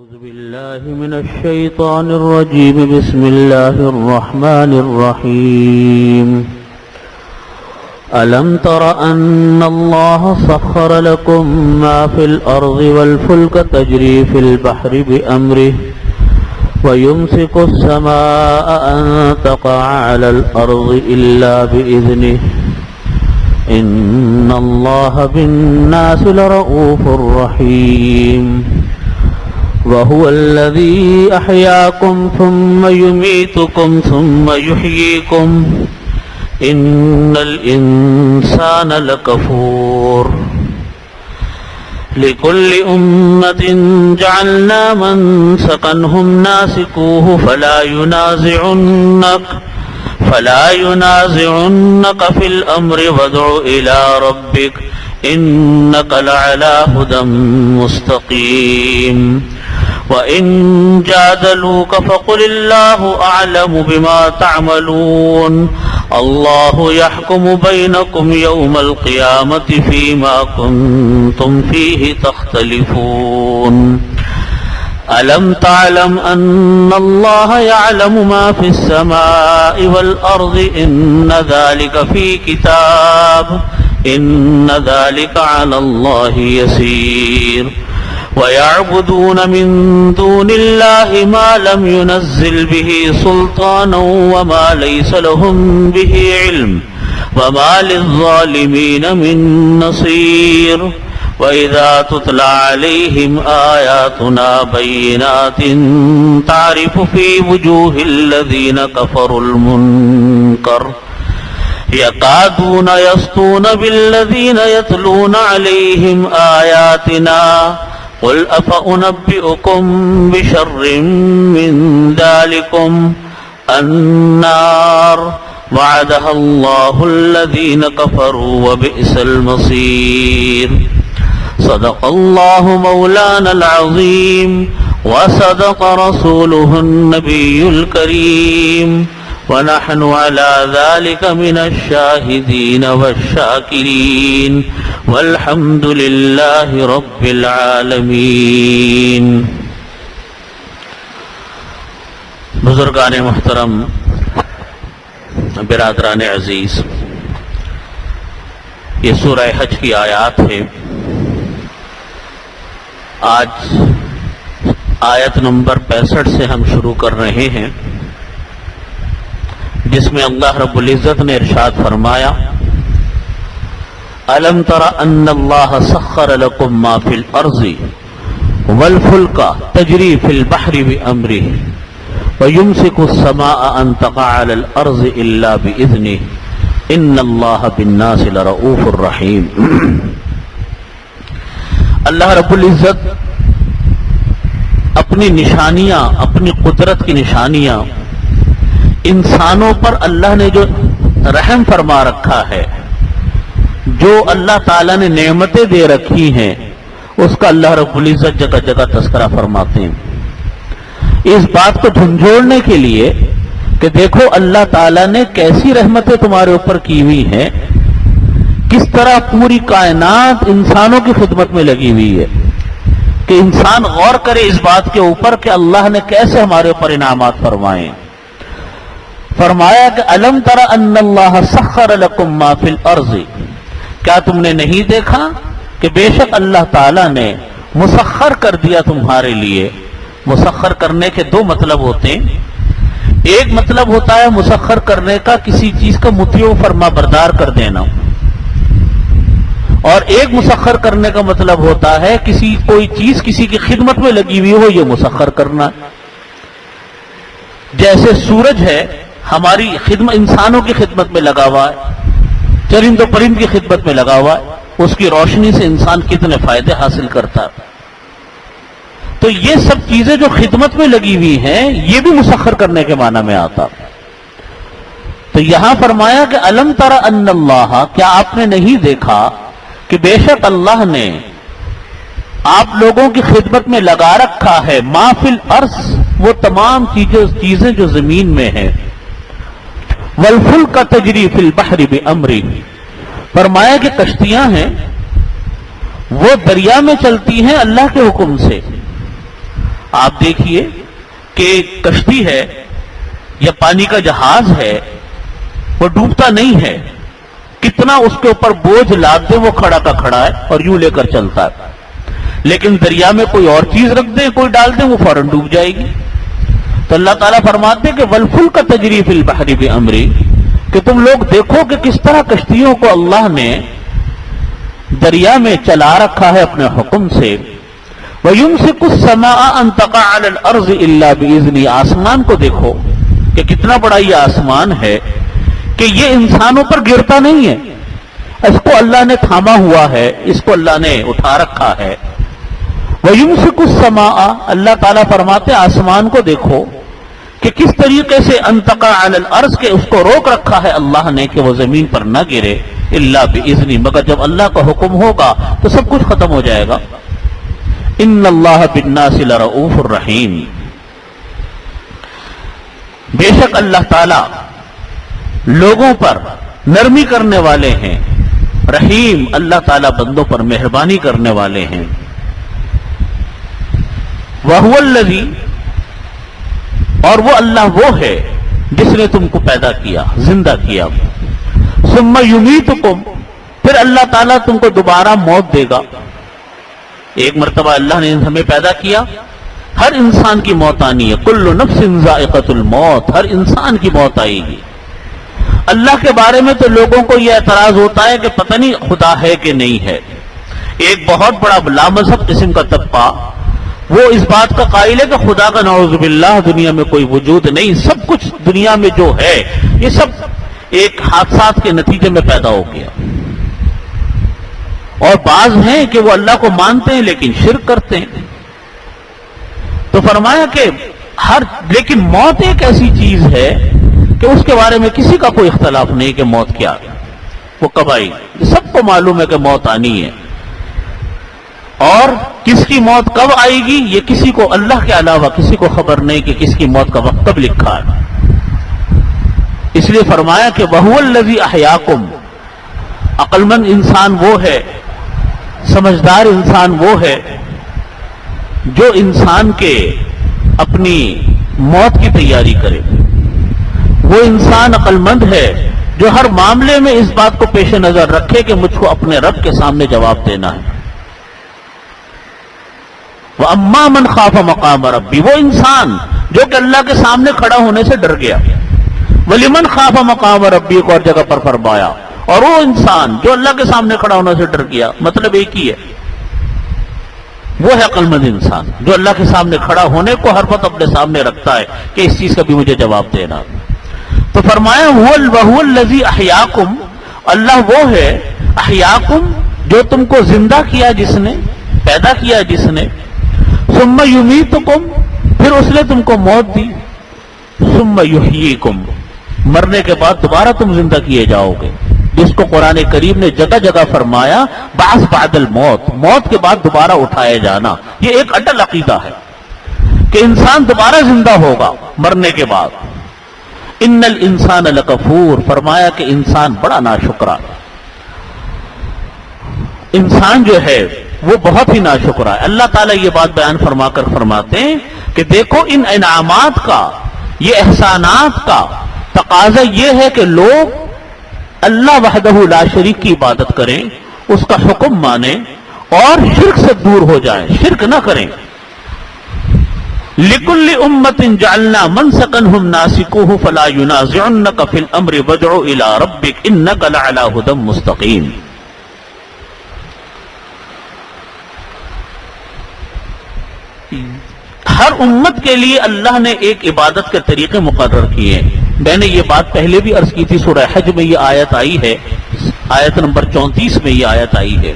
أعوذ بالله من الشيطان الرجيم. بسم الله الرحمن الرحيم. ألم تر أن الله سخر لكم ما في الأرض والفلك تجري في البحر بأمره ويمسك السماء أن تقع على الأرض إلا بإذنه إن الله بالناس لرؤوف رحيم. وهو الذي أحياكم ثم يميتكم ثم يحييكم إن الإنسان لكفور. لكل أمة جعلنا منسكا هم ناسكوه فلا ينازعنك في الأمر وادع إلى ربك إنك لعلى هدى مستقيم. وإن جادلوك فقل الله أعلم بما تعملون الله يحكم بينكم يوم القيامة فيما كنتم فيه تختلفون. ألم تعلم أن الله يعلم ما في السماء والأرض إن ذلك في كتاب إن ذلك على الله يسير. ويعبدون من دون الله ما لم ينزل به سلطانا وما ليس لهم به علم وما للظالمين من نصير. وإذا تتلى عليهم آياتنا بينات تعرف في وجوه الذين كفروا المنكر يكادون يسطون بالذين يتلون عليهم آياتنا قل أفأنبئكم بشر من ذلكم النار وعدها الله الذين كفروا وبئس المصير. صدق الله مولانا العظيم وصدق رسوله النبي الكريم ونحن على ذلك من الشاهدين والشاكرين والحمد لله رب العالمين. بزرگان محترم، برادران عزیز، یہ سورہ حج کی آیات ہے. آج آیت نمبر 65 سے ہم شروع کر رہے ہیں، جس میں اللہ رب العزت نے ارشاد فرمایا: أَلَمْ تَرَ أَنَّ اللَّهَ سَخَّرَ لَكُم مَّا فِي الْأَرْضِ وَالْفُلْكَ تَجْرِي فِي الْبَحْرِ بِأَمْرِهِ وَيُمْسِكُ السَّمَاءَ أَن تَقَعَ عَلَى الْأَرْضِ إِلَّا بِإِذْنِهِ إِنَّ اللَّهَ بِالنَّاسِ لَرَءُوفٌ رَحِيمٌ. اللہ رب العزت اپنی نشانیاں، اپنی قدرت کی نشانیاں انسانوں پر اللہ نے جو رحم فرما رکھا ہے، جو اللہ تعالیٰ نے نعمتیں دے رکھی ہیں، اس کا اللہ رب العزت جگہ جگہ تذکرہ فرماتے ہیں، اس بات کو جھنجھوڑنے کے لیے کہ دیکھو اللہ تعالیٰ نے کیسی رحمتیں تمہارے اوپر کی ہوئی ہیں، کس طرح پوری کائنات انسانوں کی خدمت میں لگی ہوئی ہے، کہ انسان غور کرے اس بات کے اوپر کہ اللہ نے کیسے ہمارے اوپر انعامات فرمائے. فرمایا کہ الم تر ان اللہ سخر لکم ما فی الارض، کیا تم نے نہیں دیکھا کہ بے شک اللہ تعالیٰ نے مسخر کر دیا تمہارے لیے. مسخر کرنے کے دو مطلب ہوتے ہیں. ایک مطلب ہوتا ہے مسخر کرنے کا کسی چیز کا مطیع و فرما بردار کر دینا، اور ایک مسخر کرنے کا مطلب ہوتا ہے کوئی چیز کسی کی خدمت میں لگی ہوئی ہو، یہ مسخر کرنا. جیسے سورج ہے ہماری خدمت، انسانوں کی خدمت میں لگا ہوا ہے، چرند و پرند کی خدمت میں لگا ہوا ہے، اس کی روشنی سے انسان کتنے فائدے حاصل کرتا ہے. تو یہ سب چیزیں جو خدمت میں لگی ہوئی ہیں، یہ بھی مسخر کرنے کے معنی میں آتا. تو یہاں فرمایا کہ الم تر ان اللہ، کیا آپ نے نہیں دیکھا کہ بے شک اللہ نے آپ لوگوں کی خدمت میں لگا رکھا ہے ما فی الارض، وہ تمام چیزیں جو زمین میں ہیں، والفلک تجری فی البحر بامرہ، فرمایا کہ کشتیاں ہیں وہ دریا میں چلتی ہیں اللہ کے حکم سے. آپ دیکھیے کہ کشتی ہے یا پانی کا جہاز ہے، وہ ڈوبتا نہیں ہے، کتنا اس کے اوپر بوجھ لاد دے وہ کھڑا کا کھڑا ہے اور یوں لے کر چلتا ہے، لیکن دریا میں کوئی اور چیز رکھ دیں، کوئی ڈال دیں، وہ فوراً ڈوب جائے گی۔ تو اللہ تعالیٰ فرماتے کہ وَالْفُلْكَ تَجْرِي فِي الْبَحْرِ بِأَمْرِهِ، کہ تم لوگ دیکھو کہ کس طرح کشتیوں کو اللہ نے دریا میں چلا رکھا ہے اپنے حکم سے۔ وَيُمْسِكُ السَّمَاءَ أَن تَقَعَ عَلَى الْأَرْضِ إِلَّا بِإِذْنِهِ، آسمان کو دیکھو کہ کتنا بڑا یہ آسمان ہے کہ یہ انسانوں پر گرتا نہیں ہے، اس کو اللہ نے تھاما ہوا ہے، اس کو اللہ نے اٹھا رکھا ہے۔ وَيُمْسِكُ السَّمَاءَ، اللہ تعالیٰ فرماتے آسمان کو دیکھو کہ کس طریقے سے ان تقع علی الارض، کے اس کو روک رکھا ہے اللہ نے کہ وہ زمین پر نہ گرے، الا باذن، مگر جب اللہ کا حکم ہوگا تو سب کچھ ختم ہو جائے گا۔ ان اللہ بالناس لرؤوف الرحیم، بے شک اللہ تعالی لوگوں پر نرمی کرنے والے ہیں، رحیم، اللہ تعالی بندوں پر مہربانی کرنے والے ہیں۔ وَهُوَ الَّذِي، اور وہ اللہ وہ ہے جس نے تم کو پیدا کیا، زندہ کیا۔ ثُمَّ يُمِيتُكُمْ، پھر اللہ تعالیٰ تم کو دوبارہ موت دے گا۔ ایک مرتبہ اللہ نے ہمیں پیدا کیا، ہر انسان کی موت آنی ہے، كُلُّ نَفْسٍ ذَائِقَةُ الْمَوْتِ، ہر انسان کی موت آئے گی۔ اللہ کے بارے میں تو لوگوں کو یہ اعتراض ہوتا ہے کہ پتہ نہیں خدا ہے کہ نہیں ہے۔ ایک بہت بڑا لامذہب قسم کا طبقہ وہ اس بات کا قائل ہے کہ خدا کا نعوذ باللہ دنیا میں کوئی وجود نہیں، سب کچھ دنیا میں جو ہے یہ سب ایک حادثات کے نتیجے میں پیدا ہو گیا۔ اور بعض ہیں کہ وہ اللہ کو مانتے ہیں لیکن شرک کرتے ہیں۔ تو فرمایا کہ لیکن موت ایک ایسی چیز ہے کہ اس کے بارے میں کسی کا کوئی اختلاف نہیں کہ موت کیا ہے، وہ کب آئی، سب کو معلوم ہے کہ موت آنی ہے، اور کس کی موت کب آئے گی یہ کسی کو اللہ کے علاوہ کسی کو خبر نہیں کہ کس کی موت کا وقت کب لکھا ہے۔ اس لیے فرمایا کہ وَهُوَ الَّذِي أَحْيَاكُمْ، عقل مند انسان وہ ہے، سمجھدار انسان وہ ہے جو انسان کے اپنی موت کی تیاری کرے۔ وہ انسان عقل مند ہے جو ہر معاملے میں اس بات کو پیش نظر رکھے کہ مجھ کو اپنے رب کے سامنے جواب دینا ہے۔ وَأَمَّا مَنْ خَافَ مَقَامَ رَبِّهِ، وہ انسان جو کہ اللہ کے سامنے کھڑا ہونے سے ڈر گیا۔ وَلِمَنْ خَافَ مَقَامَ رَبِّهِ کو اور جگہ پر فرمایا، اور وہ انسان جو اللہ کے سامنے کھڑا ہونے سے ڈر گیا، مطلب ایک ہی ہے، وہ ہے عقل مند انسان جو اللہ کے سامنے کھڑا ہونے کو ہر وقت اپنے سامنے رکھتا ہے کہ اس چیز کا بھی مجھے جواب دینا۔ تو فرمایا وَهُوَ الَّذِي أَحْيَاكُمْ، اللہ وہ ہے احیاکم جو تم کو زندہ کیا، جس نے پیدا کیا، جس نے ثم یمیتکم، پھر اس نے تم کو موت دی، ثم یحییکم، مرنے کے بعد دوبارہ تم زندہ کیے جاؤ گے، جس کو قرآن کریم نے جگہ جگہ فرمایا بعث بعد الموت، موت کے بعد دوبارہ اٹھائے جانا۔ یہ ایک اٹل عقیدہ ہے کہ انسان دوبارہ زندہ ہوگا مرنے کے بعد۔ ان الانسان لکفور، فرمایا کہ انسان بڑا ناشکرا، انسان جو ہے وہ بہت ہی ناشکرا ہے۔ اللہ تعالیٰ یہ بات بیان فرما کر فرماتے ہیں کہ دیکھو ان انعامات کا، یہ احسانات کا تقاضا یہ ہے کہ لوگ اللہ وحدہ لا شریک کی عبادت کریں، اس کا حکم مانیں اور شرک سے دور ہو جائیں، شرک نہ کریں۔ لِكُلِّ أُمَّةٍ جَعَلْنَا مَنْسَكًا هُمْ نَاسِكُوهُ فَلَا يُنَازِعُنَّكَ فِي الْأَمْرِ وَادْعُ إِلَىٰ رَبِّكَ إِنَّكَ لَعَلَىٰ هُدًى مُسْتَقِيمٍ۔ ہر امت کے لیے اللہ نے ایک عبادت کے طریقے مقرر کیے ہیں۔ میں نے یہ بات پہلے بھی عرض کی تھی، سورہ حج میں یہ آیت آئی ہے، آیت نمبر 34 میں یہ آیت آئی ہے۔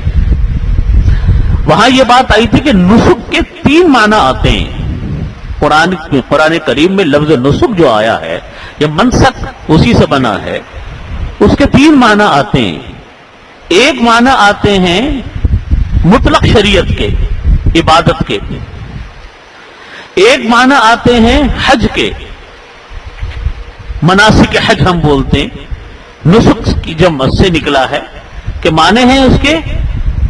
وہاں یہ بات آئی تھی کہ نسک کے 3 معنی آتے ہیں قرآن کریم میں۔ لفظ نسک جو آیا ہے، یہ منسک اسی سے بنا ہے، اس کے 3 معنی آتے ہیں۔ ایک معنی آتے ہیں مطلق شریعت کے، عبادت کے، ایک معنی آتے ہیں حج کے، مناسک حج ہم بولتے ہیں، نسک کی جمع سے نکلا ہے کہ معنی ہیں اس کے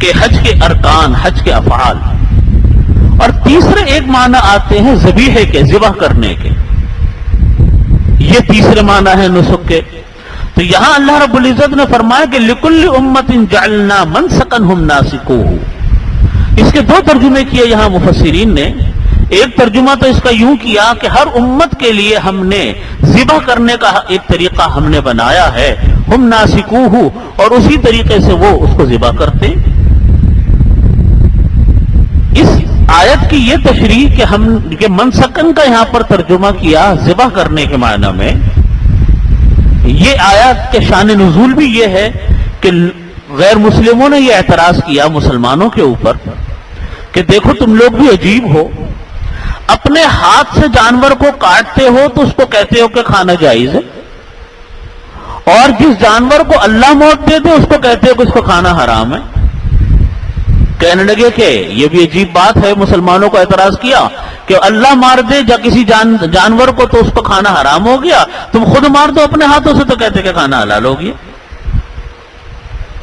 کہ حج کے ارکان، حج کے افعال۔ اور تیسرے ایک معنی آتے ہیں ذبیحے کے، ذبح کرنے کے، یہ تیسرے معنی ہے نسک کے۔ تو یہاں اللہ رب العزت نے فرمایا کہ لِكُلِّ أُمَّةٍ جَعَلْنَا مَنْسَكًا هُمْ نَاسِكُوهُ۔ اس کے دو ترجمے کیے یہاں مفسرین نے۔ ایک ترجمہ تو اس کا یوں کیا کہ ہر امت کے لیے ہم نے ذبح کرنے کا ایک طریقہ ہم نے بنایا ہے، ہم ناسکوہ، اور اسی طریقے سے وہ اس کو ذبح کرتے۔ اس آیت کی یہ تشریح کہ منسکن کا یہاں پر ترجمہ کیا ذبح کرنے کے معنی میں، یہ آیت کے شان نزول بھی یہ ہے کہ غیر مسلموں نے یہ اعتراض کیا مسلمانوں کے اوپر کہ دیکھو تم لوگ بھی عجیب ہو، اپنے ہاتھ سے جانور کو کاٹتے ہو تو اس کو کہتے ہو کہ کھانا جائز ہے، اور جس جانور کو اللہ موت دے دے اس کو کہتے ہو کہ اس کو کھانا حرام ہے۔ کہنے لگے کہ یہ بھی عجیب بات ہے، مسلمانوں کو اعتراض کیا کہ اللہ مار دے یا کسی جانور کو تو اس کو کھانا حرام ہو گیا، تم خود مار دو اپنے ہاتھوں سے تو کہتے کہ کھانا حلال ہو گیا۔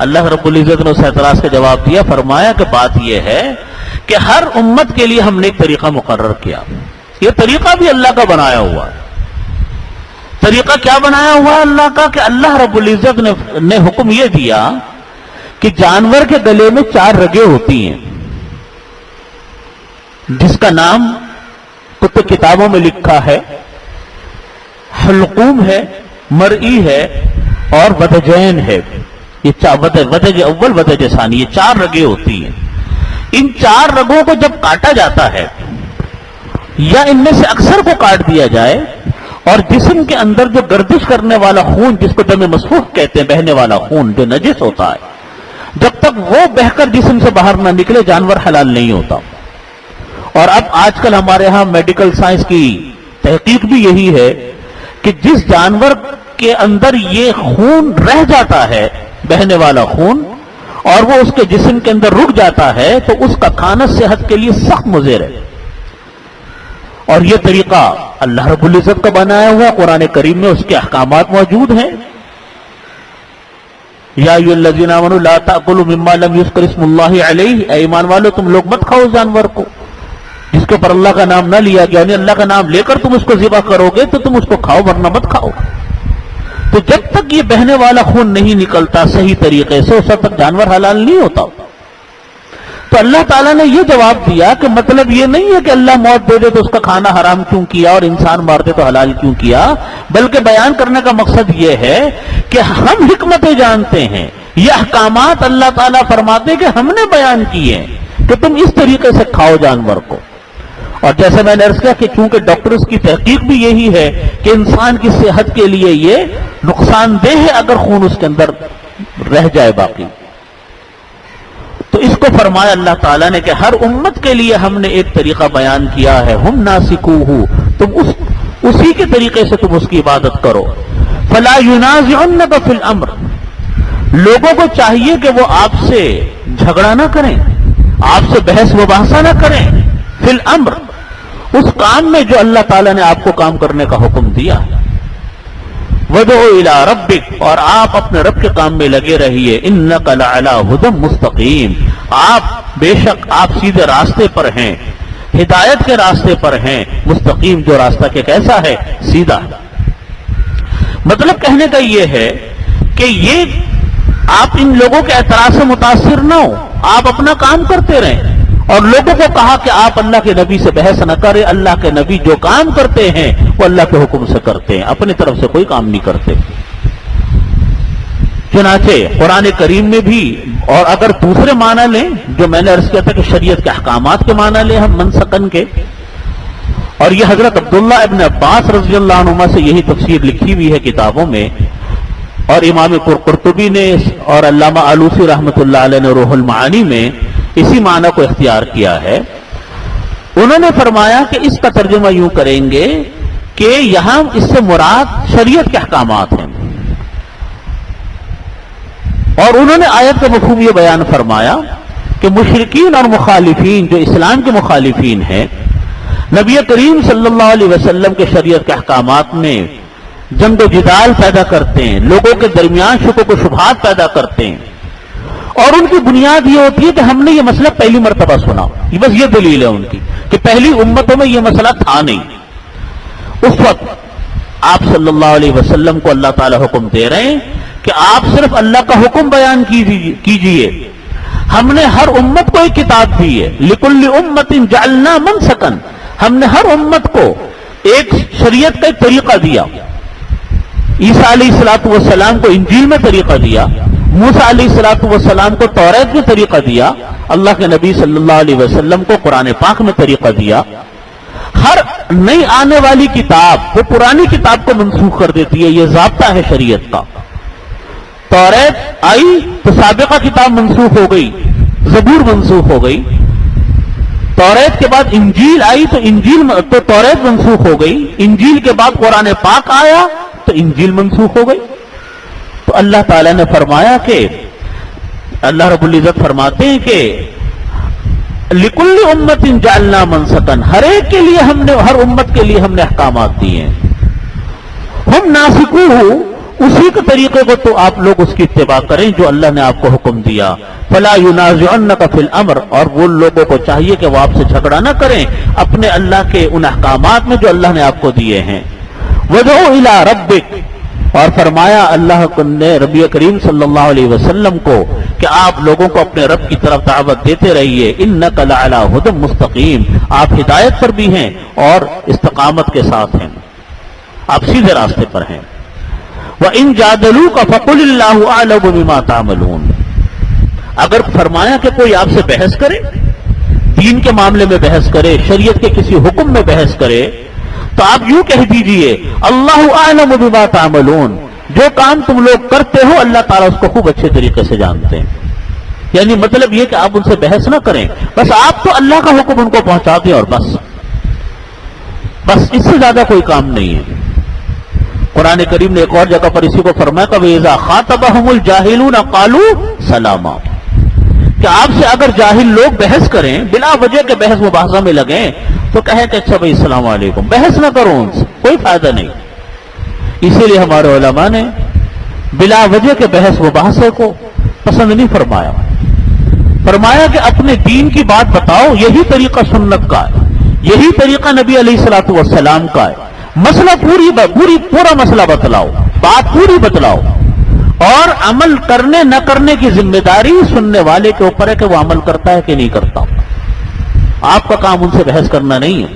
اللہ رب العزت نے اس اعتراض کا جواب دیا، فرمایا کہ بات یہ ہے کہ ہر امت کے لیے ہم نے ایک طریقہ مقرر کیا، یہ طریقہ بھی اللہ کا بنایا ہوا ہے۔ طریقہ کیا بنایا ہوا ہے اللہ کا؟ کہ اللہ رب العزت نے حکم یہ دیا کہ جانور کے گلے میں 4 رگیں ہوتی ہیں، جس کا نام کتب کتابوں میں لکھا ہے، حلقوم ہے، مرئی ہے اور ودجین ہے۔ یہ ودج اول ودج ثانی، یہ 4 رگیں ہوتی ہیں۔ ان 4 رگوں کو جب کاٹا جاتا ہے یا ان میں سے اکثر کو کاٹ دیا جائے اور جسم کے اندر جو گردش کرنے والا خون، جس کو دم مسفوح کہتے ہیں، بہنے والا خون جو نجس ہوتا ہے، جب تک وہ بہہ کر جسم سے باہر نہ نکلے جانور حلال نہیں ہوتا۔ اور اب آج کل ہمارے ہاں میڈیکل سائنس کی تحقیق بھی یہی ہے کہ جس جانور کے اندر یہ خون رہ جاتا ہے، بہنے والا خون، اور وہ اس کے جسم کے اندر رک جاتا ہے تو اس کا کھانا صحت کے لیے سخت مضر ہے۔ اور یہ طریقہ اللہ رب العزت کا بنایا ہوا، قرآن کریم میں اس کے احکامات موجود ہیں۔ یا ایھا الذین آمنوا لا تأکلوا مما لم یذکر اسم اللہ علیہ، اے ایمان والو تم لوگ مت کھاؤ جانور کو جس کے اوپر اللہ کا نام نہ لیا گیا، یعنی اللہ کا نام لے کر تم اس کو ذبح کرو گے تو تم اس کو کھاؤ، ورنہ مت کھاؤ۔ تو جب تک یہ بہنے والا خون نہیں نکلتا صحیح طریقے سے، اس وقت تک جانور حلال نہیں ہوتا۔ تو اللہ تعالیٰ نے یہ جواب دیا کہ مطلب یہ نہیں ہے کہ اللہ موت دے دے تو اس کا کھانا حرام کیوں کیا اور انسان مار دے تو حلال کیوں کیا، بلکہ بیان کرنے کا مقصد یہ ہے کہ ہم حکمتیں جانتے ہیں، یہ احکامات اللہ تعالیٰ فرماتے کہ ہم نے بیان کیے ہیں کہ تم اس طریقے سے کھاؤ جانور کو۔ اور جیسے میں نے عرض کیا کہ چونکہ ڈاکٹرز کی تحقیق بھی یہی ہے کہ انسان کی صحت کے لیے یہ نقصان دہ ہے اگر خون اس کے اندر رہ جائے باقی۔ تو اس کو فرمایا اللہ تعالیٰ نے کہ ہر امت کے لیے ہم نے ایک طریقہ بیان کیا ہے، ہم ناسکوہ، تم اسی کے طریقے سے تم اس کی عبادت کرو۔ فلا ینازعنک فی الامر، لوگوں کو چاہیے کہ وہ آپ سے جھگڑا نہ کریں، آپ سے بحث مباحثہ نہ کریں، فی الامر، اس کام میں جو اللہ تعالیٰ نے آپ کو کام کرنے کا حکم دیا ہے۔ وَدْعُ إِلَىٰ رَبِّكَ، اور آپ اپنے رب کے کام میں لگے رہیے۔ إِنَّكَ لَعَلَىٰ هُدًى مُسْتَقِيمٍ، بے شک آپ سیدھے راستے پر ہیں، ہدایت کے راستے پر ہیں۔ مستقیم جو راستہ کہ کیسا ہے؟ سیدھا۔ مطلب کہنے کا یہ ہے کہ یہ آپ ان لوگوں کے اعتراض سے متاثر نہ ہو، آپ اپنا کام کرتے رہیں۔ اور لوگوں کو کہا کہ آپ اللہ کے نبی سے بحث نہ کریں، اللہ کے نبی جو کام کرتے ہیں وہ اللہ کے حکم سے کرتے ہیں، اپنی طرف سے کوئی کام نہیں کرتے۔ چنانچہ قرآن کریم میں بھی، اور اگر دوسرے معنی لیں جو میں نے عرض کیا تھا کہ شریعت کے احکامات کے معنی لیں ہم منسکن کے، اور یہ حضرت عبداللہ ابن عباس رضی اللہ عنہما سے یہی تفسیر لکھی ہوئی ہے کتابوں میں، اور امام قرطبی نے اور علامہ آلوسی رحمۃ اللہ علیہ نے روح المعانی میں اسی معنی کو اختیار کیا ہے۔ انہوں نے فرمایا کہ اس کا ترجمہ یوں کریں گے کہ یہاں اس سے مراد شریعت کے احکامات ہیں، اور انہوں نے آیت کا مفہوم یہ بیان فرمایا کہ مشرکین اور مخالفین جو اسلام کے مخالفین ہیں، نبی کریم صلی اللہ علیہ وسلم کے شریعت کے احکامات میں جنگ و جدال پیدا کرتے ہیں، لوگوں کے درمیان شکوک و شبہات پیدا کرتے ہیں، اور ان کی بنیاد یہ ہوتی ہے کہ ہم نے یہ مسئلہ پہلی مرتبہ سنا، بس یہ دلیل ہے ان کی کہ پہلی امتوں میں یہ مسئلہ تھا نہیں۔ اس وقت آپ صلی اللہ علیہ وسلم کو اللہ تعالی حکم دے رہے ہیں کہ آپ صرف اللہ کا حکم بیان کیجئے۔ ہم نے ہر امت کو ایک کتاب دی ہے، لِكُلِّ أُمَّةٍ جَعَلْنَا مَنْسَكًا، ہم نے ہر امت کو ایک شریعت کا ایک طریقہ دیا۔ عیسیٰ علیہ السلام کو انجیل میں طریقہ دیا، موسیٰ علیہ السلام کو توریت میں طریقہ دیا، اللہ کے نبی صلی اللہ علیہ وسلم کو قرآن پاک میں طریقہ دیا۔ ہر نئی آنے والی کتاب وہ پرانی کتاب کو منسوخ کر دیتی ہے، یہ ضابطہ ہے شریعت کا۔ توریت آئی تو سابقہ کتاب منسوخ ہو گئی، زبور منسوخ ہو گئی۔ توریت کے بعد انجیل آئی تو توریت منسوخ ہو گئی، انجیل کے بعد قرآن پاک آیا تو انجیل منسوخ ہو گئی۔ تو اللہ تعالیٰ نے فرمایا کہ اللہ رب العزت فرماتے ہیں کہ لِكُلِّ أُمَّةٍ جَعَلْنَا مَنْسَكًا، ہر ایک کے لیے ہم نے، ہر امت کے لیے ہم نے احکامات دیے ہیں۔ ہم ناسکوہ، اسی کے طریقے کو تو آپ لوگ اس کی اتباع کریں جو اللہ نے آپ کو حکم دیا۔ فَلَا يُنَازِعُنَّكَ فِي الْأَمْرِ، اور وہ لوگوں کو چاہیے کہ وہ آپ سے جھگڑا نہ کریں اپنے اللہ کے ان احکامات میں جو اللہ نے آپ کو دیے ہیں۔ وَادْعُ إِلَىٰ رَبِّكَ، اور فرمایا اللہ نے نبی کریم صلی اللہ علیہ وسلم کو کہ آپ لوگوں کو اپنے رب کی طرف دعوت دیتے رہیے۔ اِنَّكَ لَعَلَىٰ هُدًى مُسْتَقِيمٍ، آپ ہدایت پر بھی ہیں اور استقامت کے ساتھ ہیں، آپ سیدھے راستے پر ہیں۔ وَإِن جَادَلُوكَ فَقُلِ اللَّهُ أَعْلَمُ بِمَا تَعْمَلُونَ، اگر فرمایا کہ کوئی آپ سے بحث کرے، دین کے معاملے میں بحث کرے، شریعت کے کسی حکم میں بحث کرے، تو آپ یوں کہہ دیجئے اللہ اعلم بما تعملون، جو کام تم لوگ کرتے ہو اللہ تعالیٰ اس کو خوب اچھے طریقے سے جانتے ہیں۔ یعنی مطلب یہ کہ آپ ان سے بحث نہ کریں، بس آپ تو اللہ کا حکم ان کو پہنچا دیں اور بس اس سے زیادہ کوئی کام نہیں ہے۔ قرآن کریم نے ایک اور جگہ پر اسی کو فرمایا کہ وَإِذَا خَاطَبَهُمُ الْجَاهِلُونَ قَالُوا سَلَامًا، کہ آپ سے اگر جاہل لوگ بحث کریں، بلا وجہ کے بحث مباحثہ میں لگیں، تو کہیں کہ اچھا بھائی السلام علیکم، بحث نہ کرو ان سے، کوئی فائدہ نہیں۔ اسی لیے ہمارے علماء نے بلا وجہ کے بحث مباحثے کو پسند نہیں فرمایا، فرمایا کہ اپنے دین کی بات بتاؤ، یہی طریقہ سنت کا ہے، یہی طریقہ نبی علیہ الصلوۃ والسلام کا ہے، مسئلہ پورا مسئلہ بتلاؤ، بات پوری بتلاؤ، اور عمل کرنے نہ کرنے کی ذمہ داری سننے والے کے اوپر ہے کہ وہ عمل کرتا ہے کہ نہیں کرتا۔ آپ کا کام ان سے بحث کرنا نہیں ہے۔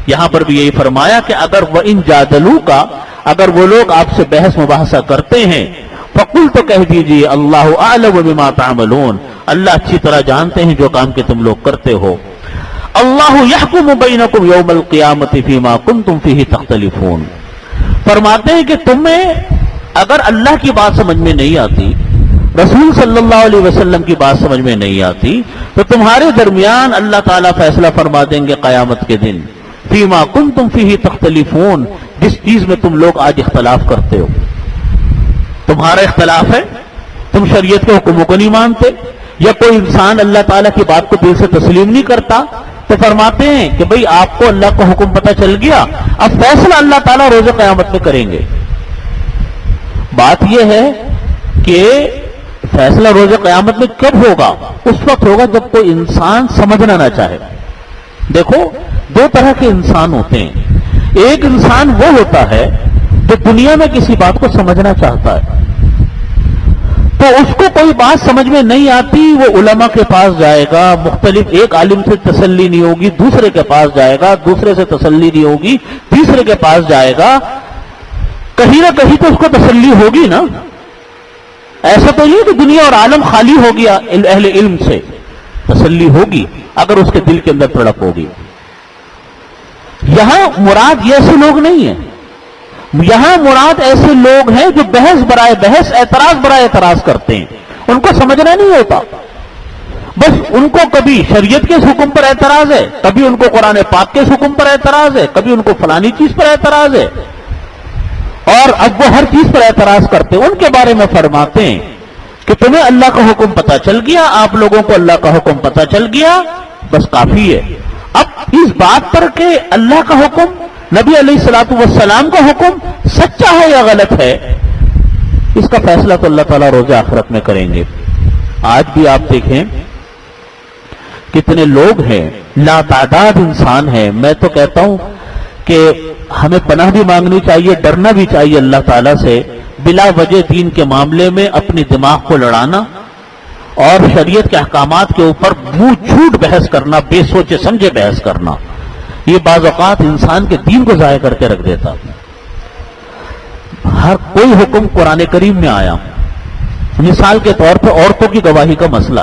یہاں پر بھی یہی فرمایا کہ اگر وَإِن جَادَلُوكَ، اگر وہ لوگ آپ سے بحث مباحثہ کرتے ہیں، فَقُلْ، تو کہہ دیجئے اللہ اعلم بما تعملون، اللہ اچھی طرح جانتے ہیں جو کام کہ تم لوگ کرتے ہو۔ اللہ یحکم بینکم یوم القیامت فیما کنتم فیہ تختلفون، فرماتے ہیں کہ تمہیں اگر اللہ کی بات سمجھ میں نہیں آتی، رسول صلی اللہ علیہ وسلم کی بات سمجھ میں نہیں آتی، تو تمہارے درمیان اللہ تعالیٰ فیصلہ فرما دیں گے قیامت کے دن، فیما کنتم فیہ تختلفون، جس چیز میں تم لوگ آج اختلاف کرتے ہو۔ تمہارا اختلاف ہے، تم شریعت کے حکموں کو نہیں مانتے، یا کوئی انسان اللہ تعالیٰ کی بات کو دل سے تسلیم نہیں کرتا، تو فرماتے ہیں کہ بھئی آپ کو اللہ کا حکم پتہ چل گیا، اب فیصلہ اللہ تعالیٰ روز قیامت میں کریں گے۔ بات یہ ہے کہ فیصلہ روز قیامت میں کب ہوگا؟ اس وقت ہوگا جب کوئی انسان سمجھنا نہ چاہے۔ دیکھو، دو طرح کے انسان ہوتے ہیں، ایک انسان وہ ہوتا ہے جو دنیا میں کسی بات کو سمجھنا چاہتا ہے، تو اس کو کوئی بات سمجھ میں نہیں آتی، وہ علماء کے پاس جائے گا، مختلف ایک عالم سے تسلی نہیں ہوگی، دوسرے کے پاس جائے گا، دوسرے سے تسلی نہیں ہوگی، تیسرے کے پاس جائے گا، کہیں نہ کہیں تو اس کو تسلی ہوگی نا۔ ایسا تو نہیں کہ دنیا اور عالم خالی ہو گیا، اہل علم سے تسلی ہوگی اگر اس کے دل کے اندر تڑپ ہوگی۔ یہاں مراد یہ ایسے لوگ نہیں ہیں، یہاں مراد ایسے لوگ ہیں جو بحث برائے بحث، اعتراض برائے اعتراض کرتے ہیں، ان کو سمجھنا نہیں ہوتا، بس ان کو کبھی شریعت کے حکم پر اعتراض ہے، کبھی ان کو قرآن پاک کے حکم پر اعتراض ہے، کبھی ان کو فلانی چیز پر اعتراض ہے، اور اب وہ ہر چیز پر اعتراض کرتے ہیں۔ ان کے بارے میں فرماتے ہیں کہ تمہیں اللہ کا حکم پتہ چل گیا، آپ لوگوں کو اللہ کا حکم پتہ چل گیا، بس کافی ہے۔ اب اس بات پر کہ اللہ کا حکم، نبی علیہ الصلوۃ والسلام کا حکم سچا ہے یا غلط ہے، اس کا فیصلہ تو اللہ تعالیٰ روز آخرت میں کریں گے۔ آج بھی آپ دیکھیں کتنے لوگ ہیں، لا تعداد انسان ہیں. میں تو کہتا ہوں کہ ہمیں پناہ بھی مانگنی چاہیے، ڈرنا بھی چاہیے اللہ تعالیٰ سے. بلا وجہ دین کے معاملے میں اپنی دماغ کو لڑانا اور شریعت کے احکامات کے اوپر منہ جھوٹ بحث کرنا، بے سوچے سمجھے بحث کرنا، یہ بعض اوقات انسان کے دین کو ضائع کر کے رکھ دیتا. ہر کوئی حکم قرآن کریم میں آیا. مثال کے طور پر عورتوں کی گواہی کا مسئلہ،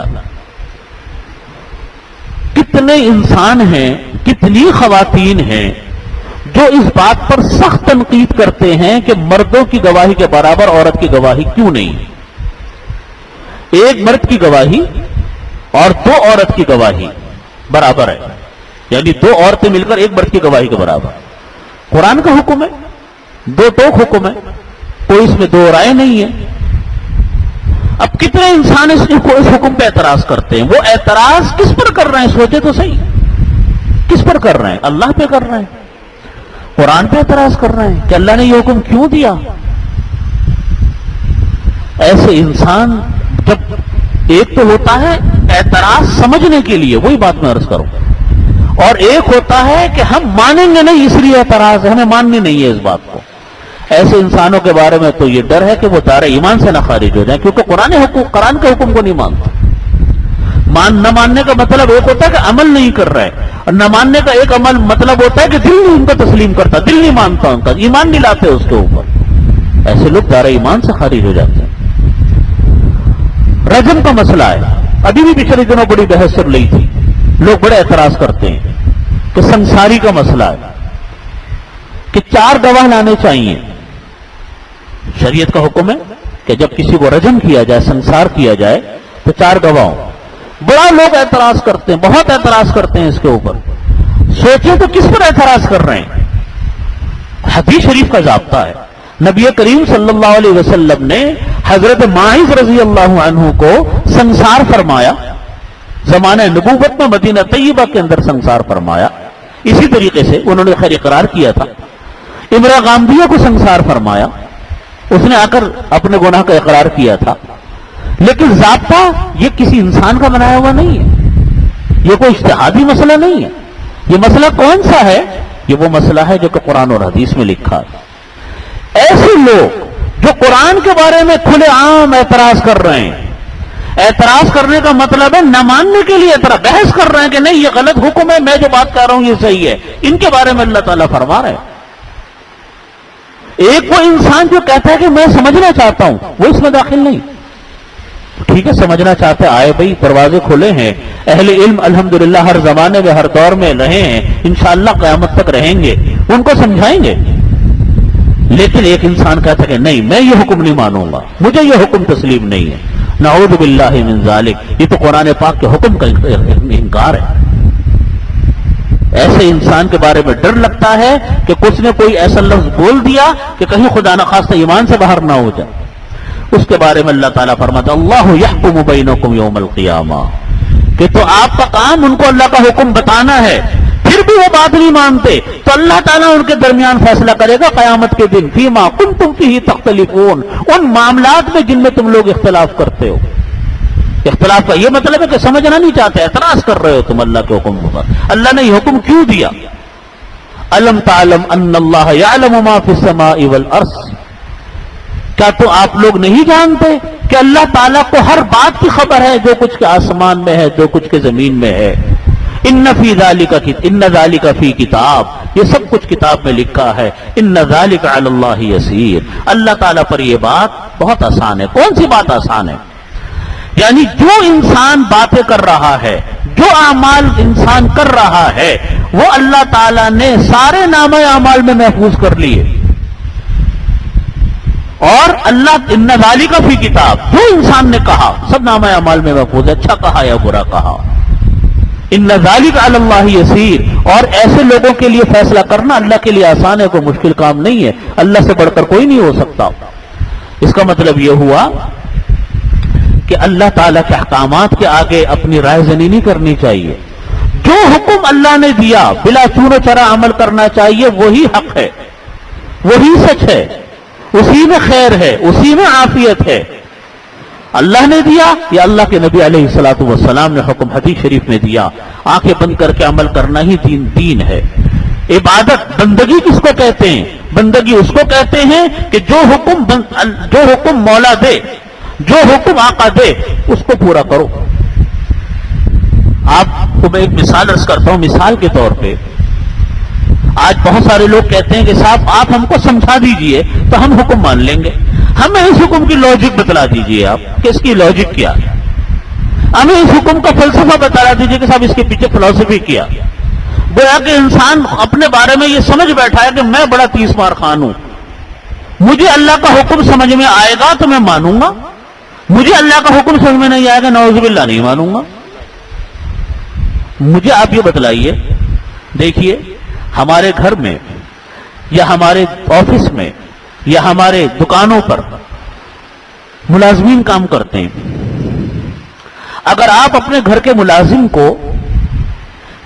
کتنے انسان ہیں، کتنی خواتین ہیں جو اس بات پر سخت تنقید کرتے ہیں کہ مردوں کی گواہی کے برابر عورت کی گواہی کیوں نہیں ہے. ایک مرد کی گواہی اور دو عورت کی گواہی برابر ہے، یعنی دو عورتیں مل کر ایک مرد کی گواہی کے برابر. قرآن کا حکم ہے، دو ٹوک حکم ہے، کوئی اس میں دو رائے نہیں ہے. اب کتنے انسان اس حکم پہ اعتراض کرتے ہیں. وہ اعتراض کس پر کر رہے ہیں؟ سوچے تو صحیح، کس پر کر رہے ہیں؟ اللہ پہ کر رہے ہیں، قرآن پہ اعتراض کر رہے ہیں کہ اللہ نے یہ حکم کیوں دیا. ایسے انسان جب ایک تو ہوتا ہے اعتراض سمجھنے کے لیے، وہی بات میں عرض کروں، اور ایک ہوتا ہے کہ ہم مانیں گے نہیں اس لیے اعتراض ہے، ہمیں ماننی نہیں ہے اس بات کو. ایسے انسانوں کے بارے میں تو یہ ڈر ہے کہ وہ دار ایمان سے نہ خارج ہو جائیں، کیونکہ قرآن کے حکم کو نہیں مانتے. نہ ماننے کا مطلب ایک ہوتا ہے کہ عمل نہیں کر رہے، اور نہ ماننے کا ایک عمل مطلب ہوتا ہے کہ دل نہیں ان کو تسلیم کرتا، دل نہیں مانتا ان کا، ایمان نہیں لاتے اس کے اوپر. ایسے لوگ دار ایمان سے خارج ہو جاتے ہیں. رجم کا مسئلہ ہے، ابھی بھی پچھلے دنوں بڑی بحث چل رہی تھی، لوگ بڑے اعتراض کرتے ہیں کہ سنساری کا مسئلہ ہے کہ 4 گواہ لانے چاہیے. شریعت کا حکم ہے کہ جب کسی کو رجم کیا جائے، سنسار کیا جائے تو 4 گواہ ہوں. بڑا لوگ اعتراض کرتے ہیں، بہت اعتراض کرتے ہیں اس کے اوپر. سوچیں تو کس پر اعتراض کر رہے ہیں؟ حدیث شریف کا ضابطہ ہے. نبی کریم صلی اللہ علیہ وسلم نے حضرت ماعز رضی اللہ عنہ کو سنسار فرمایا، زمانہ نبوت میں مدینہ طیبہ کے اندر سنسار فرمایا. اسی طریقے سے انہوں نے خیر اقرار کیا تھا. امرا غامدیہ کو سنسار فرمایا، اس نے آ کر اپنے گناہ کا اقرار کیا تھا. لیکن ضابطہ یہ کسی انسان کا بنایا ہوا نہیں ہے، یہ کوئی اجتہادی مسئلہ نہیں ہے. یہ مسئلہ کون سا ہے؟ یہ وہ مسئلہ ہے جو کہ قرآن اور حدیث میں لکھا ہے. ایسے لوگ جو قرآن کے بارے میں کھلے عام اعتراض کر رہے ہیں، اعتراض کرنے کا مطلب ہے نہ ماننے کے لیے اعتراض، بحث کر رہے ہیں کہ نہیں یہ غلط حکم ہے، میں جو بات کر رہا ہوں یہ صحیح ہے. ان کے بارے میں اللہ تعالیٰ فرما رہے ہیں. ایک وہ انسان جو کہتا ہے کہ میں سمجھنا چاہتا ہوں، وہ اس میں داخل نہیں. ٹھیک ہے، سمجھنا چاہتے ہیں، آئے بھائی، دروازے کھلے ہیں. اہل علم الحمدللہ ہر زمانے میں ہر دور میں رہے ہیں، انشاءاللہ قیامت تک رہیں گے، ان کو سمجھائیں گے. لیکن ایک انسان کہتا ہے کہ نہیں، میں یہ حکم نہیں مانوں گا، مجھے یہ حکم تسلیم نہیں ہے. نعوذ باللہ من ذالک، یہ تو قرآن پاک کے حکم کا انکار ہے. ایسے انسان کے بارے میں ڈر لگتا ہے کہ کچھ نے کوئی ایسا لفظ بول دیا کہ کہیں خدا نخواستہ ایمان سے باہر نہ ہو جائے. اس کے بارے میں اللہ تعالیٰ فرماتا اللہ یحکم بینکم یوم القیامہ، کہ تو آپ کا کام ان کو اللہ کا حکم بتانا ہے، پھر بھی وہ بات نہیں مانتے تو اللہ تعالیٰ ان کے درمیان فیصلہ کرے گا قیامت کے دن، فیما کنتم فیہ تختلفون، ان معاملات میں جن میں تم لوگ اختلاف کرتے ہو. اختلاف کا یہ مطلب ہے کہ سمجھنا نہیں چاہتے، اعتراض کر رہے ہو تم اللہ کے حکم پر. اللہ نے یہ حکم کیوں دیا؟ الم تعلم ان اللہ یعلم ما فی السماء والارض، کیا تو آپ لوگ نہیں جانتے کہ اللہ تعالیٰ کو ہر بات کی خبر ہے، جو کچھ کے آسمان میں ہے، جو کچھ کے زمین میں ہے. ان ذالک فی کتاب، یہ سب کچھ کتاب میں لکھا ہے. ان ذالک علی اللہ یسیر، اللہ تعالیٰ پر یہ بات بہت آسان ہے. کون سی بات آسان ہے؟ یعنی جو انسان باتیں کر رہا ہے، جو اعمال انسان کر رہا ہے، وہ اللہ تعالیٰ نے سارے نامہ اعمال میں محفوظ کر لیے. اور اللہ ان ذالک فی کتاب، جو انسان نے کہا سب نامہ اعمال میں محفوظ ہے، اچھا کہا یا برا کہا. ان ذالک علی اللہ یسیر، اور ایسے لوگوں کے لیے فیصلہ کرنا اللہ کے لیے آسان ہے، کوئی مشکل کام نہیں ہے. اللہ سے بڑھ کر کوئی نہیں ہو سکتا. اس کا مطلب یہ ہوا کہ اللہ تعالیٰ کے احکامات کے آگے اپنی رائے زنی نہیں کرنی چاہیے. جو حکم اللہ نے دیا بلا چون و چرا عمل کرنا چاہیے، وہی حق ہے، وہی سچ ہے، اسی میں خیر ہے، اسی میں عافیت ہے. اللہ نے دیا یا اللہ کے نبی علیہ الصلوۃ والسلام نے حکم حدیث شریف میں دیا؟ آنکھیں بند کر کے عمل کرنا ہی دین ہے۔ عبادت بندگی کس کو کہتے ہیں؟ بندگی اس کو کہتے ہیں کہ جو حکم مولا دے، جو حکم آقا دے، اس کو پورا کرو۔ آپ کو میں ایک مثال عرض کرتا ہوں۔ مثال کے طور پہ آج بہت سارے لوگ کہتے ہیں کہ صاحب آپ ہم کو سمجھا دیجئے تو ہم حکم مان لیں گے، ہمیں اس حکم کی لاجک بتلا دیجئے، آپ کہ اس کی لاجک کیا ہے، ہمیں اس حکم کا فلسفہ بتا دیجئے کہ صاحب اس کے پیچھے فلسفی کیا۔ گویا کہ انسان اپنے بارے میں یہ سمجھ بیٹھا ہے کہ میں بڑا 30 مار خان ہوں، مجھے اللہ کا حکم سمجھ میں آئے گا تو میں مانوں گا، مجھے اللہ کا حکم سمجھ میں نہیں آئے گا نعوذ باللہ نہیں مانوں گا۔ مجھے آپ یہ بتلائیے، دیکھیے ہمارے گھر میں یا ہمارے آفس میں یا ہمارے دکانوں پر ملازمین کام کرتے ہیں، اگر آپ اپنے گھر کے ملازم کو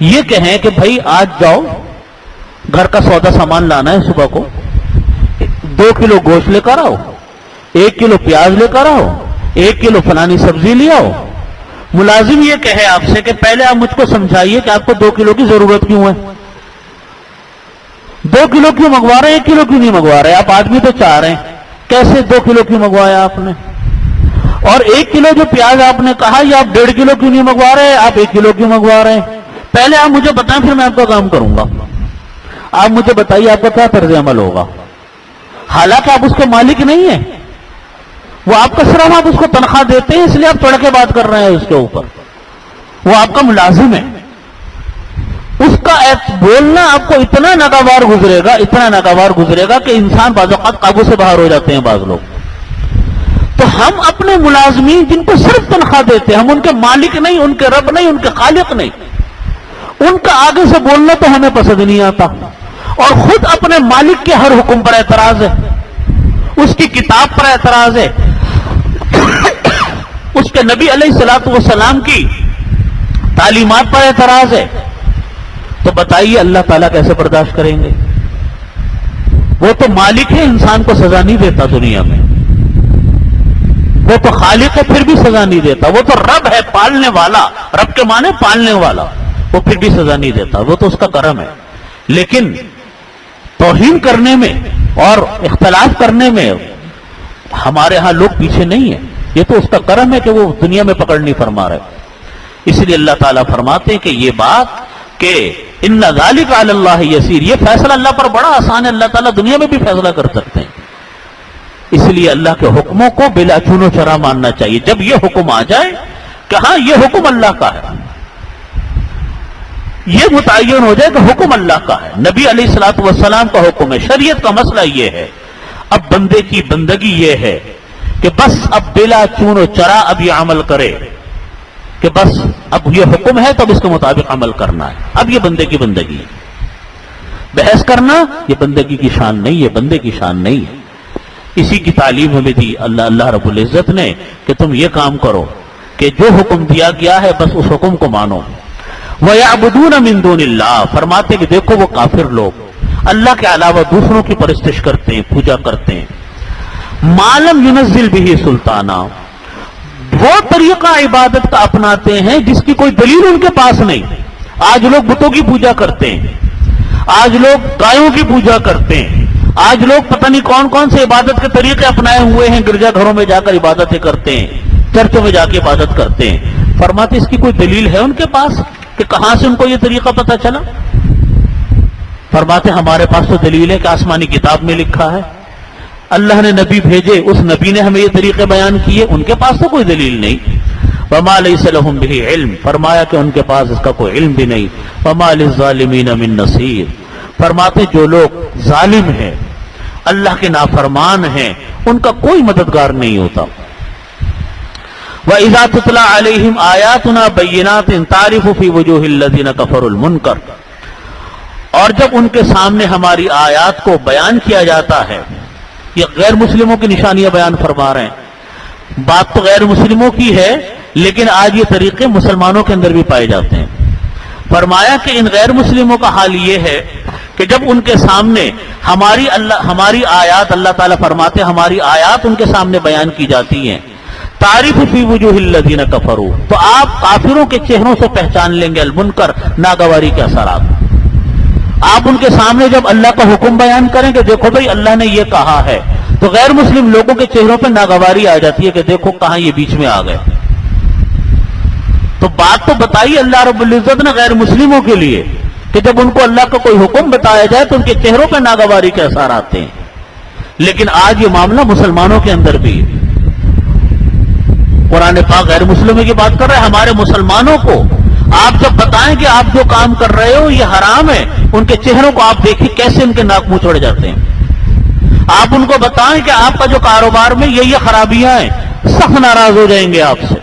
یہ کہیں کہ بھائی آج جاؤ گھر کا سودا سامان لانا ہے، صبح کو 2 کلو گوشت لے کر آؤ، 1 کلو پیاز لے کر آؤ، 1 کلو فلانی سبزی لے آؤ، ملازم یہ کہے آپ سے کہ پہلے آپ مجھ کو سمجھائیے کہ آپ کو 2 کلو کی ضرورت کیوں ہے، 2 کلو کیوں منگوا رہے ہیں، 1 کلو کیوں نہیں منگوا رہے؟ آپ آدمی تو 4 ہیں، کیسے 2 کلو کیوں منگوایا آپ نے؟ اور 1 کلو جو پیاز آپ نے کہا یہ آپ 1.5 کلو کیوں نہیں منگوا رہے، آپ 1 کلو کیوں منگوا رہے ہیں؟ پہلے آپ مجھے بتائیں پھر میں آپ کا کام کروں گا۔ آپ مجھے بتائیے آپ کا کیا طرز عمل ہوگا؟ حالانکہ آپ اس کے مالک نہیں ہیں، وہ آپ کا صرف آپ اس کو تنخواہ دیتے ہیں، اس لیے آپ چڑھ کے بات کر رہے ہیں اس کے اوپر، وہ آپ کا ملازم ہے۔ اس کا بولنا آپ کو اتنا ناگوار گزرے گا، اتنا ناگوار گزرے گا کہ انسان بعض اوقات قابو سے باہر ہو جاتے ہیں بعض لوگ۔ تو ہم اپنے ملازمین جن کو صرف تنخواہ دیتے ہیں، ہم ان کے مالک نہیں، ان کے رب نہیں، ان کے خالق نہیں، ان کا آگے سے بولنا تو ہمیں پسند نہیں آتا، اور خود اپنے مالک کے ہر حکم پر اعتراض ہے، اس کی کتاب پر اعتراض ہے، اس کے نبی علیہ الصلوۃ والسلام کی تعلیمات پر اعتراض ہے، تو بتائیے اللہ تعالیٰ کیسے برداشت کریں گے؟ وہ تو مالک ہے، انسان کو سزا نہیں دیتا دنیا میں، وہ تو خالق ہے پھر بھی سزا نہیں دیتا، وہ تو رب ہے پالنے والا، رب کے معنی پالنے والا، وہ پھر بھی سزا نہیں دیتا، وہ تو اس کا کرم ہے۔ لیکن توہین کرنے میں اور اختلاف کرنے میں ہمارے ہاں لوگ پیچھے نہیں ہیں، یہ تو اس کا کرم ہے کہ وہ دنیا میں پکڑ نہیں فرما رہے۔ اس لیے اللہ تعالیٰ فرماتے ہیں کہ یہ بات کہ ان ذالک علی اللہ یسیر، یہ فیصلہ اللہ پر بڑا آسان ہے، اللہ تعالیٰ دنیا میں بھی فیصلہ کر سکتے ہیں۔ اس لیے اللہ کے حکموں کو بلا چون و چرا ماننا چاہیے۔ جب یہ حکم آ جائے کہ ہاں یہ حکم اللہ کا ہے، یہ متعین ہو جائے کہ حکم اللہ کا ہے، نبی علیہ الصلوۃ والسلام کا حکم ہے، شریعت کا مسئلہ یہ ہے، اب بندے کی بندگی یہ ہے کہ بس اب بلا چون و چرا اب یہ عمل کرے کہ بس اب یہ حکم ہے تو اب اس کے مطابق عمل کرنا ہے۔ اب یہ بندے کی بندگی ہے، بحث کرنا یہ بندگی کی شان نہیں ہے، بندے کی شان نہیں ہے۔ اسی کی تعلیم ہمیں دی اللہ رب العزت نے کہ تم یہ کام کرو کہ جو حکم دیا گیا ہے بس اس حکم کو مانو۔ وَيَعْبُدُونَ مِن دُونِ اللَّهِ، فرماتے کہ دیکھو وہ کافر لوگ اللہ کے علاوہ دوسروں کی پرستش کرتے ہیں، پوجا کرتے ہیں، مَا لَمْ يُنَزِّلْ بِهِ سُلْطَانًا، وہ طریقہ عبادت کا اپناتے ہیں جس کی کوئی دلیل ان کے پاس نہیں۔ آج لوگ بتوں کی پوجا کرتے ہیں، آج لوگ گایوں کی پوجا کرتے ہیں، آج لوگ پتہ نہیں کون کون سے عبادت کے طریقے اپنائے ہوئے ہیں، گرجا گھروں میں جا کر عبادتیں کرتے ہیں، چرچوں میں جا کے عبادت کرتے ہیں۔ فرماتے اس کی کوئی دلیل ہے ان کے پاس کہ کہاں سے ان کو یہ طریقہ پتہ چلا؟ فرماتے ہمارے پاس تو دلیل ہے کہ آسمانی کتاب میں لکھا ہے، اللہ نے نبی بھیجے، اس نبی نے ہمیں یہ طریقے بیان کیے، ان کے پاس تو کوئی دلیل نہیں۔ وما لیس لہم بہ علم، فرمایا کہ ان کے پاس اس کا کوئی علم بھی نہیں۔ وما للظالمین من نصیر، فرماتے جو لوگ ظالم ہیں، اللہ کے نافرمان ہیں، ان کا کوئی مددگار نہیں ہوتا۔ وَإِذَا تُتْلَى عَلَيْهِمْ آيَاتُنَا بَيِّنَاتٍ تَعْرِفُ فِي وُجُوهِ الَّذِينَ كَفَرُوا الْمُنكَرَ، اور جب ان کے سامنے ہماری آیات کو بیان کیا جاتا ہے، یہ غیر مسلموں کی نشانیاں بیان فرما رہے ہیں، بات تو غیر مسلموں کی ہے لیکن آج یہ طریقے مسلمانوں کے اندر بھی پائے جاتے ہیں۔ فرمایا کہ ان غیر مسلموں کا حال یہ ہے کہ جب ان کے سامنے ہماری آیات، اللہ تعالیٰ فرماتے ہماری آیات ان کے سامنے بیان کی جاتی ہیں، تعریف فی وجوہ الذین کفروا، تو آپ کافروں کے چہروں سے پہچان لیں گے المنکر، ناگواری کے اثرات۔ آپ ان کے سامنے جب اللہ کا حکم بیان کریں کہ دیکھو بھائی اللہ نے یہ کہا ہے، تو غیر مسلم لوگوں کے چہروں پہ ناگواری آ جاتی ہے کہ دیکھو کہاں یہ بیچ میں آ گئے۔ تو بات تو بتائی اللہ رب العزت نے غیر مسلموں کے لیے کہ جب ان کو اللہ کا کوئی حکم بتایا جائے تو ان کے چہروں پہ ناگواری کے اثر آتے ہیں، لیکن آج یہ معاملہ مسلمانوں کے اندر بھی ہے۔ قرآن پاک غیر مسلموں کی بات کر رہے ہیں، ہمارے مسلمانوں کو آپ جب بتائیں کہ آپ جو کام کر رہے ہو یہ حرام ہے، ان کے چہروں کو آپ دیکھیں کیسے ان کے ناک منہ چڑھ جاتے ہیں۔ آپ ان کو بتائیں کہ آپ کا جو کاروبار میں یہ خرابیاں ہیں، سخت ناراض ہو جائیں گے آپ سے۔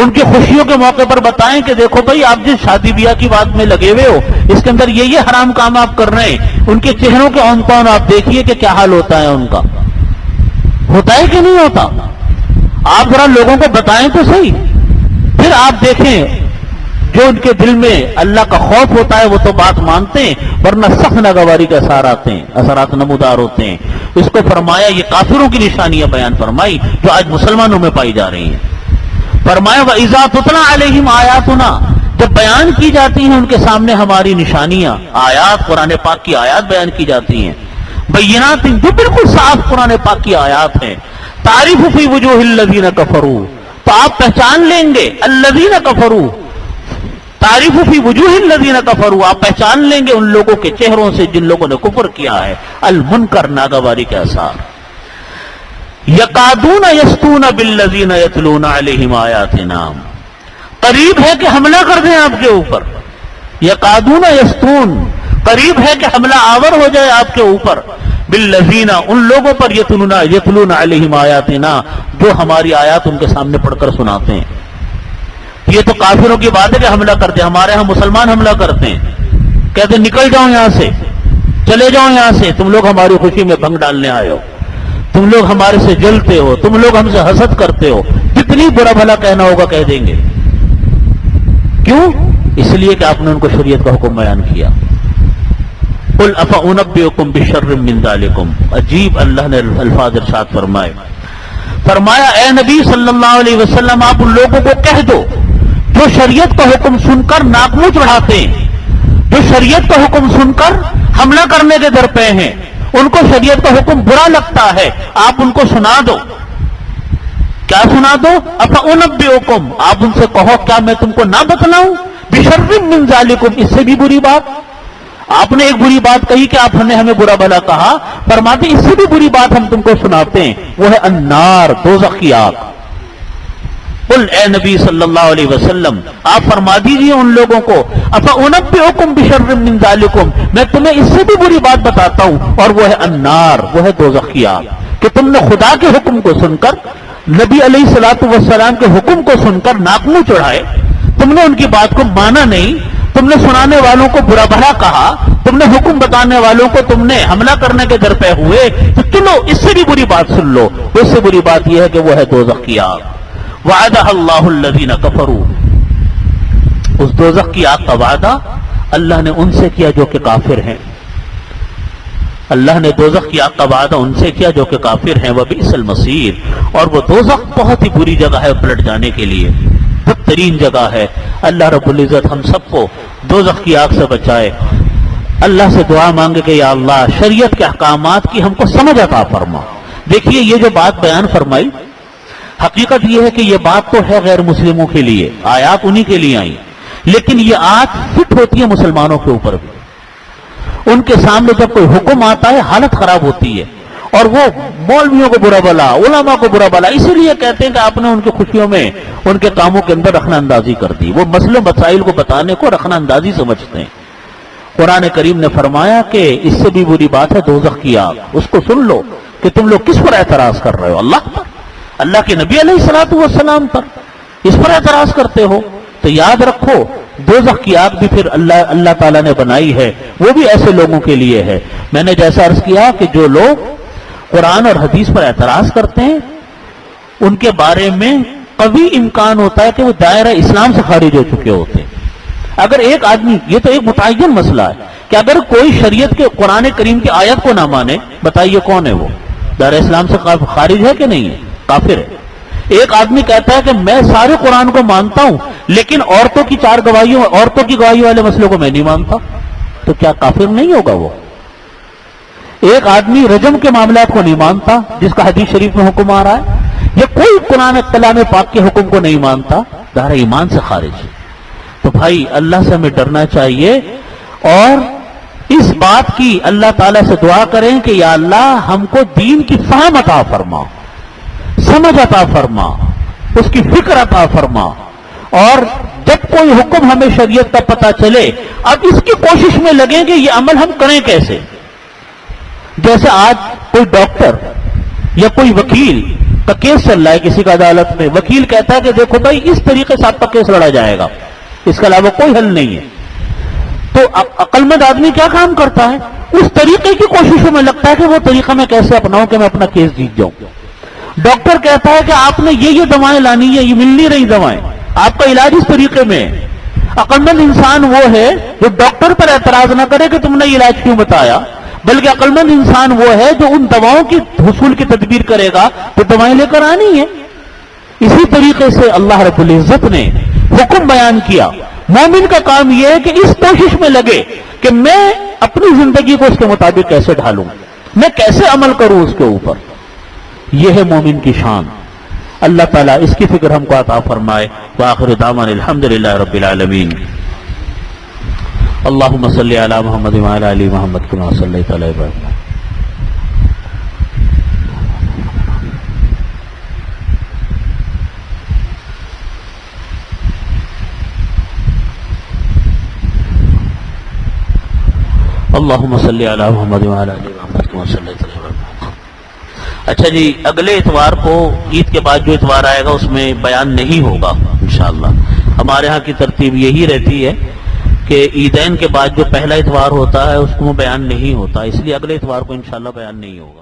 ان کی خوشیوں کے موقع پر بتائیں کہ دیکھو بھائی آپ جس شادی بیاہ کی بات میں لگے ہوئے ہو اس کے اندر یہ حرام کام آپ کر رہے ہیں، ان کے چہروں کے اون پون آپ دیکھیے کہ کیا حال ہوتا ہے ان کا، ہوتا ہے کہ نہیں ہوتا؟ آپ ذرا لوگوں کو بتائیں تو صحیح، پھر آپ دیکھیں جو ان کے دل میں اللہ کا خوف ہوتا ہے وہ تو بات مانتے ہیں، ورنہ سخت ناگواری کے اثرات نمودار ہوتے ہیں۔ اس کو فرمایا یہ کافروں کی نشانیاں بیان فرمائی جو آج مسلمانوں میں پائی جا رہی ہیں۔ فرمایا وَإِذَا تُتْلَىٰ عَلَيْهِمْ آيَاتُنَا، جب بیان کی جاتی ہیں ان کے سامنے ہماری نشانیاں، آیات، قرآن پاک کی آیات بیان کی جاتی ہیں، بینات، جو بالکل صاف قرآن پاک کی آیات ہیں، تعریف فی وجوہ الذین کفروا، تو آپ پہچان لیں گے الذین کفروا، تعریف فی وجوہ الذین کفروا، آپ پہچان لیں گے ان لوگوں کے چہروں سے جن لوگوں نے کفر کیا ہے، المنکر، ناگواری کے اثار۔ یکادون یسطون بالذین یتلون علیہم آیاتنا، قریب ہے کہ حملہ کر دیں آپ کے اوپر، یکادون یسطون، قریب ہے کہ حملہ آور ہو جائے آپ کے اوپر، بالذین، ان لوگوں پر یتلون علیہم آیاتنا، جو ہماری آیات ان کے سامنے پڑھ کر سناتے ہیں۔ یہ تو کافروں کی بات ہے کہ حملہ کرتے ہیں، ہمارے ہاں مسلمان حملہ کرتے ہیں، کہتے ہیں نکل جاؤ یہاں سے، چلے جاؤ یہاں سے، تم لوگ ہماری خوشی میں بھنگ ڈالنے آئے ہو، تم لوگ ہمارے سے جلتے ہو، تم لوگ ہم سے حسد کرتے ہو، جتنی برا بھلا کہنا ہوگا کہہ دیں گے۔ کیوں؟ اس لیے کہ آپ نے ان کو شریعت کا حکم بیان کیا۔ قل افانبئکم بشر من ذالکم، عجیب اللہ نے الفاظ ارشاد فرمایا اے نبی صلی اللہ علیہ وسلم آپ ان لوگوں کو کہہ دو جو شریعت کا حکم سن کر ناک منہ چڑھاتے ہیں، جو شریعت کا حکم سن کر حملہ کرنے کے در پہ ہیں، ان کو شریعت کا حکم برا لگتا ہے، آپ ان کو سنا دو۔ کیا سنا دو؟ افانبئکم، آپ ان سے کہو کیا میں تم کو نہ بتلاؤں بشر من ذالکم، اس سے بھی بری بات۔ آپ نے ایک بری بات کہی کہ آپ نے ہمیں برا بھلا کہا، فرماتے اس سے بھی بری بات ہم تم کو سناتے ہیں، وہ ہے النار، دوزخ کی آگ۔ قل اے نبی صلی اللہ علیہ وسلم آپ فرما دیجئے ان لوگوں کو افانبئکم بشر من ذالکم، میں تمہیں اس سے بھی بری بات بتاتا ہوں، اور وہ ہے النار، وہ ہے دوزخ کی آگ، کہ تم نے خدا کے حکم کو سن کر، نبی علیہ الصلوۃ والسلام کے حکم کو سن کر ناک منہ چڑھائے، تم نے ان کی بات کو مانا نہیں، تم نے سنانے والوں کو برا بھلا کہا، تم نے حکم بتانے والوں کو تم نے حملہ کرنے کے در پہ ہوئے، تو چلو اس سے بھی بری بات سن لو، اس سے بری بات یہ ہے کہ وہ ہے دوزخ کی آگ۔ وعدہ اللہ الذین کفروا، اس دوزخ کی آگ کا وعدہ اللہ نے ان سے کیا جو کہ کافر ہیں، اللہ نے دوزخ کی آگ کا وعدہ ان سے کیا جو کہ کافر ہیں، وبئس المصیر، اور وہ دوزخ بہت ہی بری جگہ ہے پلٹ جانے کے لیے، بدترین جگہ ہے۔ اللہ رب العزت ہم سب کو دوزخ کی آگ سے بچائے۔ اللہ سے دعا مانگے کہ یا اللہ شریعت کے احکامات کی ہم کو سمجھ عطا فرما۔ دیکھیے یہ جو بات بیان فرمائی، حقیقت یہ ہے کہ یہ بات تو ہے غیر مسلموں کے لیے، آیات انہی کے لیے آئی، لیکن یہ آج فٹ ہوتی ہے مسلمانوں کے اوپر بھی۔ ان کے سامنے جب کوئی حکم آتا ہے حالت خراب ہوتی ہے، اور وہ مولویوں کو برا بلا، علماء کو برا بلا، اسی لیے کہتے ہیں کہ آپ نے ان کی خوشیوں میں ان کے کاموں کے اندر رخنہ اندازی کر دی۔ وہ مسئلے مسائل کو بتانے کو رخنہ اندازی سمجھتے ہیں۔ قرآن کریم نے فرمایا کہ اس سے بھی بری بات ہے دوزخ کی آگ، اس کو سن لو کہ تم لوگ کس پر اعتراض کر رہے ہو، اللہ پر، اللہ کے نبی علیہ الصلوۃ والسلام پر، اس پر اعتراض کرتے ہو۔ تو یاد رکھو دوزخ کی آگ بھی پھر اللہ تعالیٰ نے بنائی ہے، وہ بھی ایسے لوگوں کے لیے ہے۔ میں نے جیسا عرض کیا کہ جو لوگ قرآن اور حدیث پر اعتراض کرتے ہیں ان کے بارے میں قوی امکان ہوتا ہے کہ وہ دائرہ اسلام سے خارج ہو چکے ہوتے ہیں۔ اگر ایک آدمی، یہ تو ایک متعین مسئلہ ہے کہ اگر کوئی شریعت کے قرآن کریم کی آیت کو نہ مانے، بتائیے کون ہے وہ؟ دائرہ اسلام سے خارج ہے کہ نہیں ہے؟ کافر ہے۔ ایک آدمی کہتا ہے کہ میں سارے قرآن کو مانتا ہوں لیکن عورتوں کی گواہی والے مسئلے کو میں نہیں مانتا، تو کیا کافر نہیں ہوگا وہ؟ ایک آدمی رجم کے معاملات کو نہیں مانتا جس کا حدیث شریف میں حکم آ رہا ہے، یا کوئی قرآن کلام پاک کے حکم کو نہیں مانتا، دائرہ ایمان سے خارج ہے۔ تو بھائی اللہ سے ہمیں ڈرنا چاہیے اور اس بات کی اللہ تعالیٰ سے دعا کریں کہ یا اللہ ہم کو دین کی فہم عطا فرما، سمجھ عطا فرما، اس کی فکر عطا فرما، اور جب کوئی حکم ہمیں شریعت کا پتہ چلے اب اس کی کوشش میں لگیں گے یہ عمل ہم کریں کیسے۔ جیسے آج کوئی ڈاکٹر یا کوئی وکیل کا کیس چل رہا ہے کسی کا عدالت میں، وکیل کہتا ہے کہ دیکھو بھائی اس طریقے سے آپ کا کیس لڑا جائے گا، اس کے علاوہ کوئی حل نہیں ہے، تو عقل مند آدمی کیا کام کرتا ہے؟ اس طریقے کی کوششوں میں لگتا ہے کہ وہ طریقہ میں کیسے اپناؤں کہ میں اپنا کیس جیت جاؤں۔ ڈاکٹر کہتا ہے کہ آپ نے یہ دوائیں لانی ہے، یہ مل نہیں رہی دوائیں، آپ کا علاج اس طریقے میں ہے۔ عقل مند انسان وہ ہے جو ڈاکٹر پر اعتراض نہ کرے کہ تم نے یہ علاج کیوں بتایا، بلکہ عقل مند انسان وہ ہے جو ان دواؤں کی حصول کی تدبیر کرے گا تو دوائیں لے کر آنی ہے۔ اسی طریقے سے اللہ رب العزت نے حکم بیان کیا، مومن کا کام یہ ہے کہ اس کوشش میں لگے کہ میں اپنی زندگی کو اس کے مطابق کیسے ڈھالوں، میں کیسے عمل کروں اس کے اوپر۔ یہ ہے مومن کی شان۔ اللہ تعالیٰ اس کی فکر ہم کو عطا فرمائے۔ وآخر دعوانا الحمدللہ رب العالمین۔ اللہم صلی علی محمد وعلی آل محمد کما صلیت علی ابراہیم۔ اللہم صلی علی محمد وعلی آل محمد کما صلیت علی ابراہیم۔ اچھا جی، اگلے اتوار کو عید کے بعد جو اتوار آئے گا اس میں بیان نہیں ہوگا انشاءاللہ۔ ہمارے ہاں کی ترتیب یہی رہتی ہے کہ عیدین کے بعد جو پہلا اتوار ہوتا ہے اس کو بیان نہیں ہوتا، اس لیے اگلے اتوار کو انشاءاللہ بیان نہیں ہوگا۔